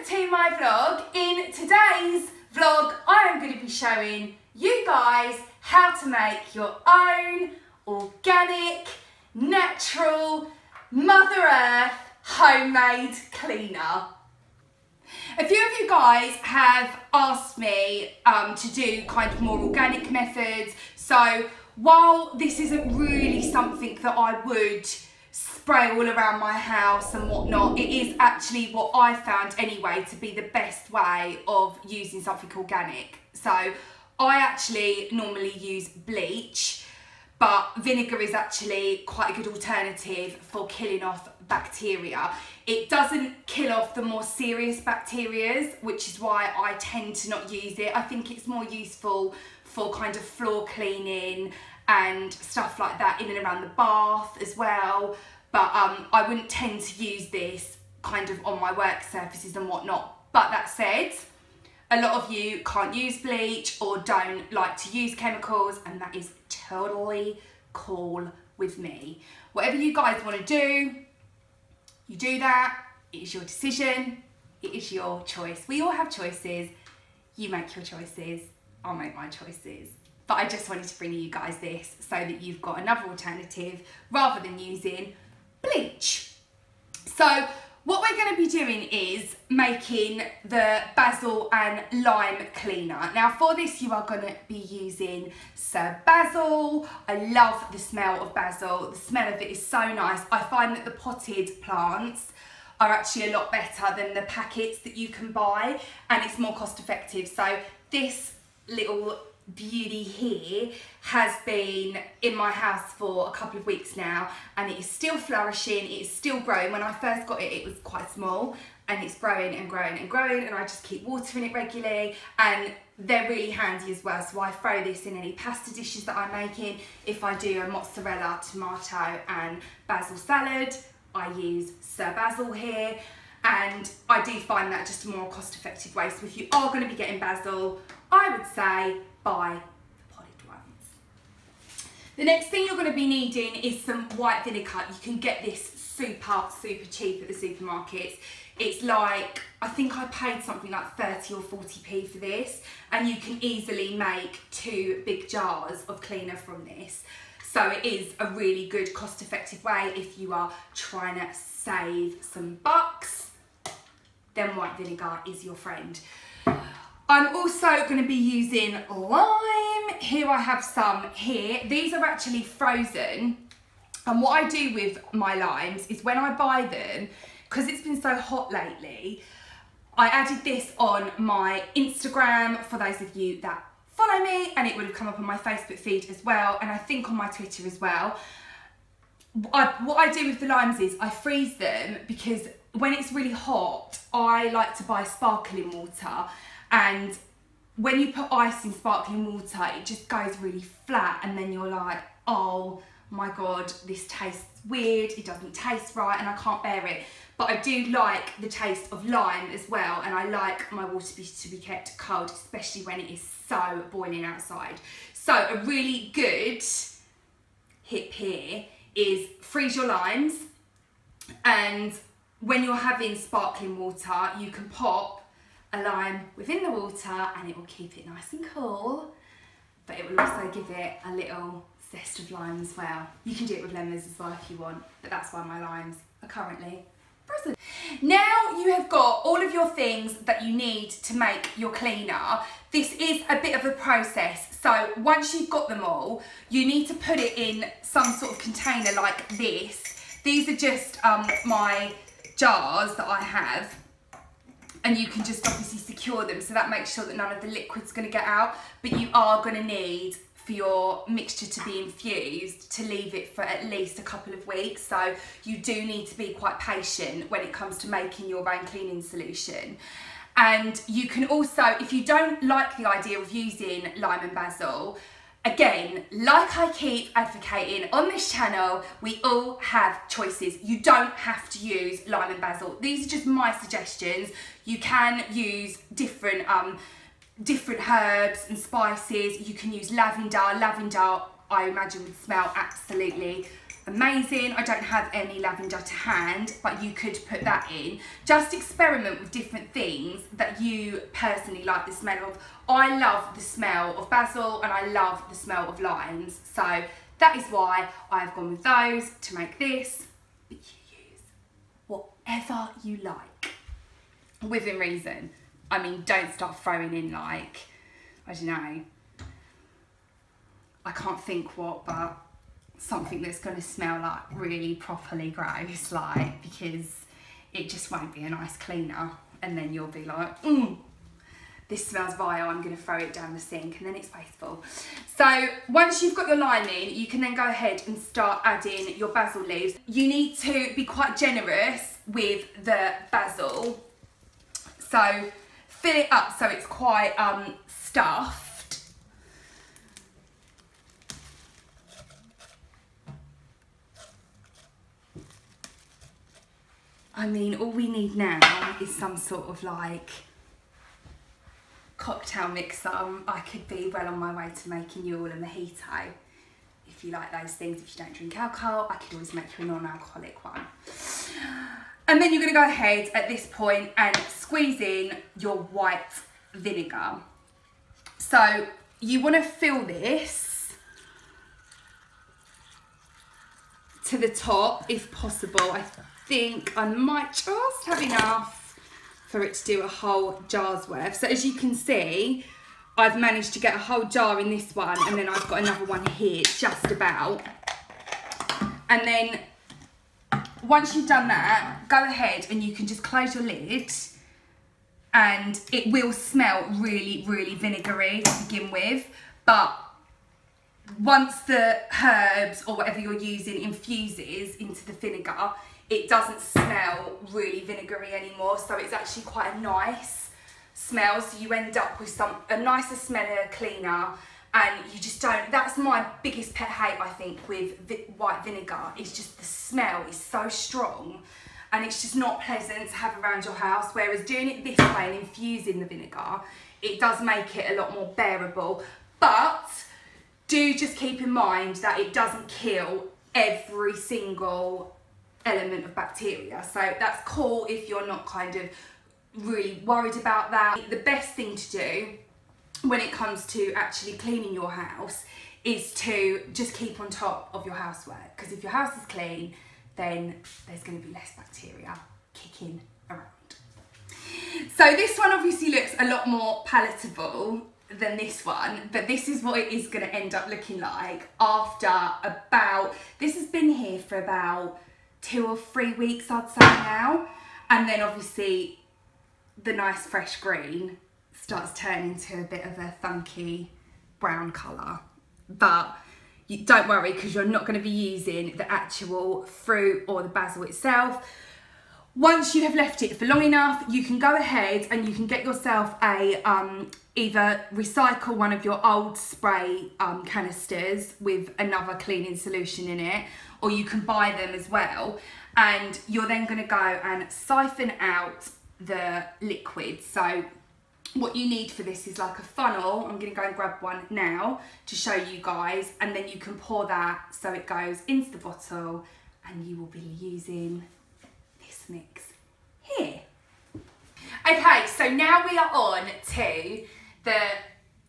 to my vlog. In today's vlog, I am going to be showing you guys how to make your own organic, natural, Mother Earth homemade cleaner. A few of you guys have asked me to do kind of more organic methods. So while this isn't really something that I would spray all around my house and whatnot, it is actually what I found anyway to be the best way of using something organic. So I actually normally use bleach, but vinegar is actually quite a good alternative for killing off bacteria. It doesn't kill off the more serious bacteria, which is why I tend to not use it. I think it's more useful for kind of floor cleaning and stuff like that in and around the bath as well. But I wouldn't tend to use this kind of on my work surfaces and whatnot. But that said, a lot of you can't use bleach or don't like to use chemicals, and that is totally cool with me. Whatever you guys want to do, you do that. It is your decision. It is your choice. We all have choices. You make your choices. I'll make my choices. But I just wanted to bring you guys this so that you've got another alternative rather than using bleach. So what we're going to be doing is making the basil and lime cleaner. Now for this you are going to be using Sir Basil. I love the smell of basil. The smell of it is so nice. I find that the potted plants are actually a lot better than the packets that you can buy, and it's more cost effective. So this little beauty here has been in my house for a couple of weeks now, and it is still flourishing, it is still growing. When I first got it, it was quite small, and it's growing and growing and growing, and I just keep watering it regularly, and they're really handy as well. So I throw this in any pasta dishes that I'm making. If I do a mozzarella, tomato and basil salad, I use Sir Basil here, and I do find that just a more cost effective way. So if you are going to be getting basil, I would say buy the potted ones. The next thing you're going to be needing is some white vinegar. You can get this super cheap at the supermarkets. It's like, I think I paid something like 30 or 40p for this, and you can easily make 2 big jars of cleaner from this. So it is a really good cost effective way if you are trying to save some bucks. Then white vinegar is your friend. I'm also going to be using lime. Here I have some here. These are actually frozen. And what I do with my limes is when I buy them, because it's been so hot lately, I added this on my Instagram for those of you that follow me, and it would have come up on my Facebook feed as well, and I think on my Twitter as well. What I do with the limes is I freeze them, because when it's really hot, I like to buy sparkling water. And when you put ice in sparkling water, it just goes really flat, and then you're like, oh my God, this tastes weird, it doesn't taste right, and I can't bear it. But I do like the taste of lime as well, and I like my water to be kept cold, especially when it is so boiling outside. So a really good tip here is freeze your limes, and when you're having sparkling water, you can pop a lime within the water and it will keep it nice and cool, but it will also give it a little zest of lime as well. You can do it with lemons as well if you want, but that's why my limes are currently frozen. Now you have got all of your things that you need to make your cleaner. This is a bit of a process, so once you've got them all, you need to put it in some sort of container like this. These are just my jars that I have, and you can just obviously secure them, so that makes sure that none of the liquid's going to get out. But you are going to need, for your mixture to be infused, to leave it for at least a couple of weeks. So you do need to be quite patient when it comes to making your own cleaning solution. And you can also, if you don't like the idea of using lime and basil, again, like I keep advocating on this channel, we all have choices. You don't have to use lime and basil. These are just my suggestions. You can use different herbs and spices. You can use lavender. Lavender, I imagine, would smell absolutely amazing. I don't have any lavender to hand, but you could put that in. Just experiment with different things that you personally like the smell of. I love the smell of basil and I love the smell of limes. So that is why I've gone with those to make this. But you use whatever you like, within reason. I mean, don't start throwing in like, I don't know, I can't think what, but something that's going to smell like really properly gross, like, because it just won't be a nice cleaner, and then you'll be like, this smells vile, I'm going to throw it down the sink, and then it's wasteful. So once you've got your lime in, you can then go ahead and start adding your basil leaves. You need to be quite generous with the basil, so fill it up so it's quite stuffed. I mean, all we need now is some sort of like cocktail mixer. I could be well on my way to making you all a mojito. If you like those things, if you don't drink alcohol, I could always make you a non-alcoholic one. And then you're gonna go ahead at this point and squeeze in your white vinegar. So you wanna fill this to the top if possible. I think I might just have enough for it to do a whole jar's worth. So as you can see, I've managed to get a whole jar in this one, and then I've got another one here just about. And then once you've done that, go ahead and you can just close your lid, and it will smell really, really vinegary to begin with, but once the herbs or whatever you're using infuses into the vinegar, it doesn't smell really vinegary anymore, so it's actually quite a nice smell. So you end up with a nicer smellier cleaner, and you just don't. That's my biggest pet hate, I think, with white vinegar. It's just the smell is so strong, and it's just not pleasant to have around your house. Whereas doing it this way and infusing the vinegar, it does make it a lot more bearable. But do just keep in mind that it doesn't kill every single element of bacteria, so that's cool if you're not kind of really worried about that. The best thing to do when it comes to actually cleaning your house is to just keep on top of your housework, because if your house is clean, then there's going to be less bacteria kicking around. So this one obviously looks a lot more palatable than this one, but this is what it is going to end up looking like after about, this has been here for about 2 or 3 weeks, I'd say now, and then obviously the nice fresh green starts turning to a bit of a funky brown colour. But you don't worry, because you're not going to be using the actual fruit or the basil itself. Once you have left it for long enough, you can go ahead and you can get yourself a either recycle one of your old spray canisters with another cleaning solution in it, or you can buy them as well, and you're then going to go and siphon out the liquid. So what you need for this is like a funnel. I'm going to go and grab one now to show you guys, and then you can pour that so it goes into the bottle, and you will be using this mix here. Okay, so now we are on to the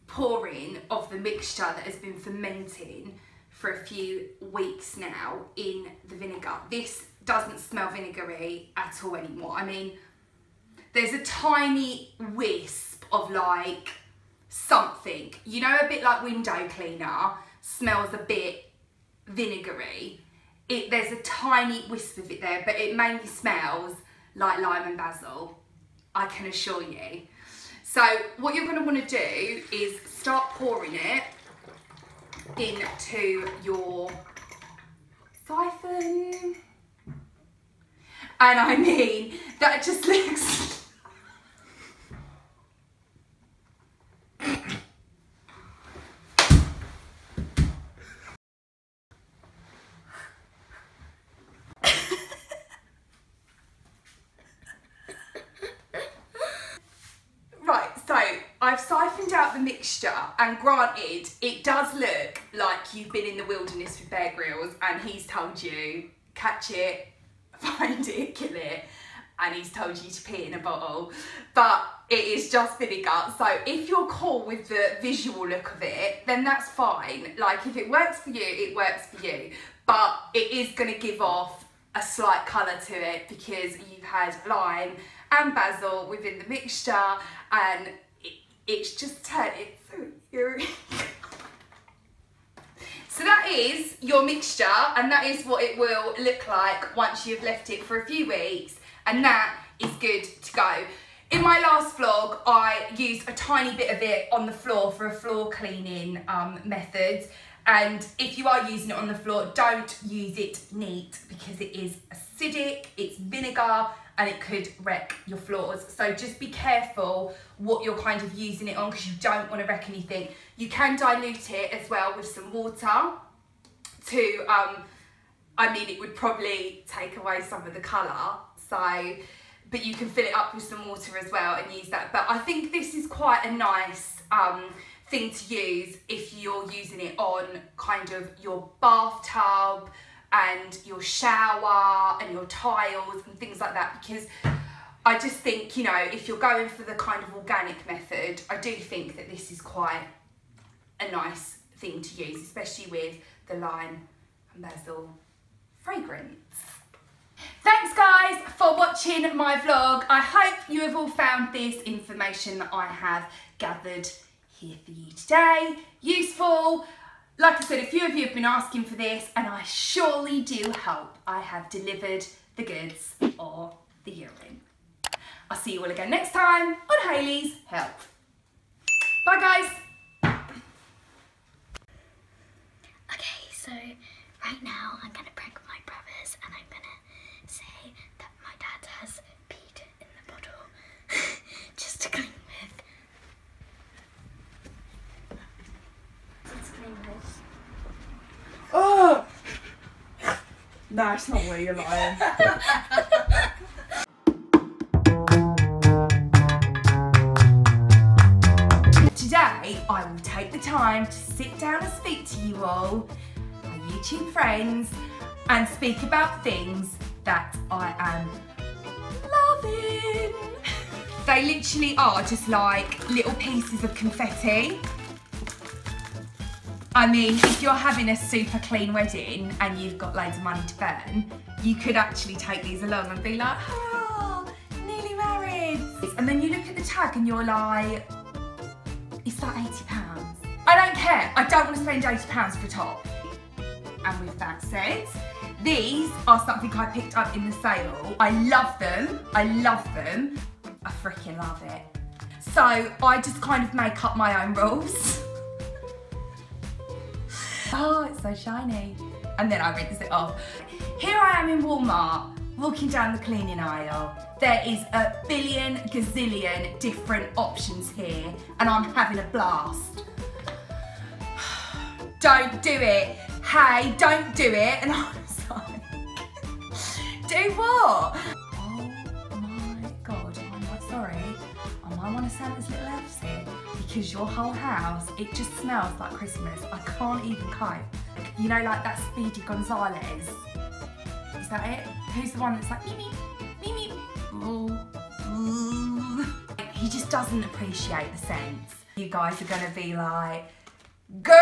pouring of the mixture that has been fermenting for a few weeks now in the vinegar. This doesn't smell vinegary at all anymore. I mean, there's a tiny wisp of like something, you know, a bit like window cleaner smells a bit vinegary. There's a tiny wisp of it there, but it mainly smells like lime and basil, I can assure you. So what you're going to want to do is start pouring it into your siphon. And I mean, that just looks... Right, so I've siphoned softened out the mixture, and granted, it does look like you've been in the wilderness with Bear Grylls and he's told you, catch it, find it, kill it, and he's told you to put it in a bottle, but it is just vinegar. So if you're cool with the visual look of it, then that's fine. Like, if it works for you, it works for you, but it is going to give off a slight colour to it because you've had lime and basil within the mixture, and it's just turned it so eerie. So that is your mixture, and that is what it will look like once you've left it for a few weeks, and that is good to go. In my last vlog, I used a tiny bit of it on the floor for a floor cleaning method. And if you are using it on the floor, don't use it neat because it is acidic, it's vinegar, and it could wreck your floors. So just be careful what you're kind of using it on because you don't want to wreck anything. You can dilute it as well with some water to, I mean, it would probably take away some of the colour. So, but you can fill it up with some water as well and use that. But I think this is quite a nice thing to use if you're using it on kind of your bathtub and your shower and your tiles and things like that, because I just think, you know, if you're going for the kind of organic method, I do think that this is quite a nice thing to use, especially with the lime and basil fragrance. Thanks guys for watching my vlog. I hope you have all found this information that I have gathered here for you today useful. Like I said, a few of you have been asking for this, and I surely do hope I have delivered the goods or the urine. I'll see you all again next time on Hayley's Health. Bye guys. Okay, so right now I'm gonna prank my brothers, and I'm gonna say that my dad has peed in the bottle just to clean with. Oh! No, it's not where you're lying. Today, I will take the time to sit down and speak to you all, my YouTube friends, and speak about things that I am loving. They literally are just like little pieces of confetti. I mean, if you're having a super clean wedding and you've got loads of money to burn, you could actually take these along and be like, oh, nearly married. And then you look at the tag and you're like, it's like £80. I don't care. I don't want to spend £80 for a top. And with that said, these are something I picked up in the sale. I love them. I love them. I freaking love it. So I just kind of make up my own rules. Oh, it's so shiny. And then I rinse it off. Here I am in Walmart, walking down the cleaning aisle. There is a billion gazillion different options here, and I'm having a blast. Don't do it. Hey, don't do it. And I was like, do what? Oh my God, I'm like, sorry. I might want to Santa's little elves here. Because your whole house, it just smells like Christmas. I can't even cope. You know, like that Speedy Gonzalez. Is that it? Who's the one that's like, me, me, me, me. He just doesn't appreciate the scents. You guys are gonna be like, girl,